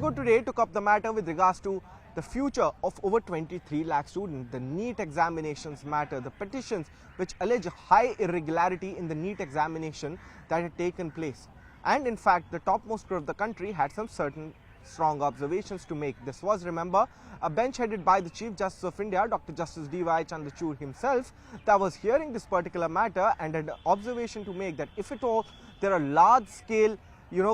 Court today took up the matter with regards to the future of over 23 lakh students, the NEET examinations matter, the petitions which allege high irregularity in the NEET examination that had taken place. And in fact, the topmost court of the country had some certain strong observations to make. This was, remember, a bench headed by the Chief Justice of India, Dr. Justice D.Y. Chandrachud himself, that was hearing this particular matter and had an observation to make that if at all there are large scale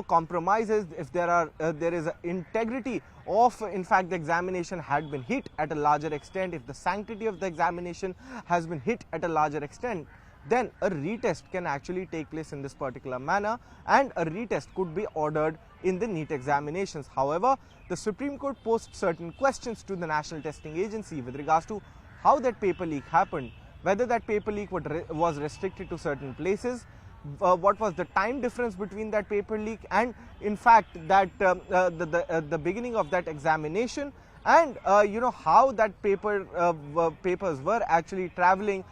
compromises, if there is an integrity of, in fact, the examination had been hit at a larger extent, if the sanctity of the examination has been hit at a larger extent, then a retest can actually take place in this particular manner and a retest could be ordered in the NEET examinations. However, the Supreme Court posed certain questions to the National Testing Agency with regards to how that paper leak happened, whether that paper leak was restricted to certain places, what was the time difference between that paper leak and in fact that the beginning of that examination, and how that papers were actually traveling,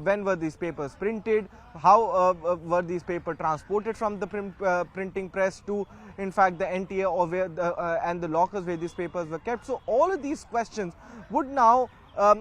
when were these papers printed, how were these papers transported from the printing press to in fact the NTA or where and the lockers where these papers were kept. So all of these questions would now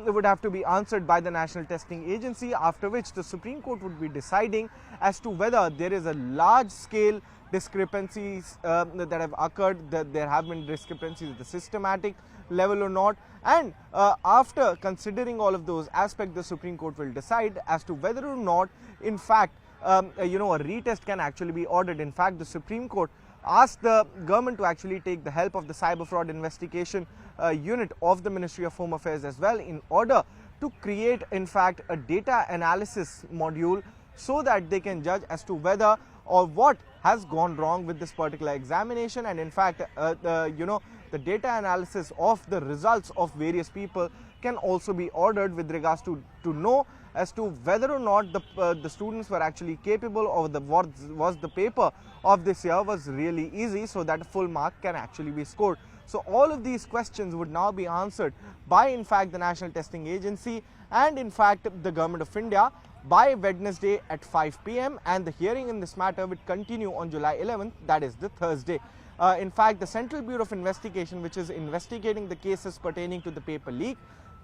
would have to be answered by the National Testing Agency, after which the Supreme Court would be deciding as to whether there is a large scale discrepancies that have occurred, that there have been discrepancies at the systematic level or not. And after considering all of those aspects, the Supreme Court will decide as to whether or not in fact a retest can actually be ordered. In fact, the Supreme Court asked the government to actually take the help of the cyber fraud investigation unit of the Ministry of Home Affairs as well, in order to create in fact a data analysis module so that they can judge as to whether or what has gone wrong with this particular examination. And in fact the data analysis of the results of various people can also be ordered with regards to know as to whether or not the students were actually capable, or was the paper of this year was really easy so that a full mark can actually be scored. So all of these questions would now be answered by in fact the National Testing Agency and in fact the Government of India by Wednesday at 5 p.m. and the hearing in this matter would continue on July 11th, that is the Thursday. In fact, the Central Bureau of Investigation, which is investigating the cases pertaining to the paper leak,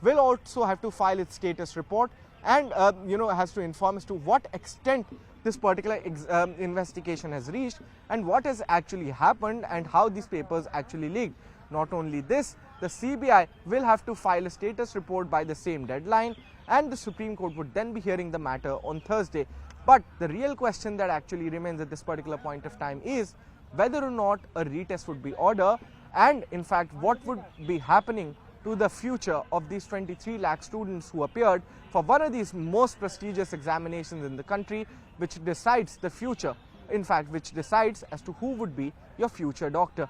will also have to file its status report and has to inform as to what extent this particular investigation has reached and what has actually happened and how these papers actually leaked. Not only this, the CBI will have to file a status report by the same deadline, and the Supreme Court would then be hearing the matter on Thursday. But the real question that actually remains at this particular point of time is whether or not a retest would be ordered, and in fact what would be happening to the future of these 23 lakh students who appeared for one of these most prestigious examinations in the country, which decides the future, in fact which decides as to who would be your future doctor.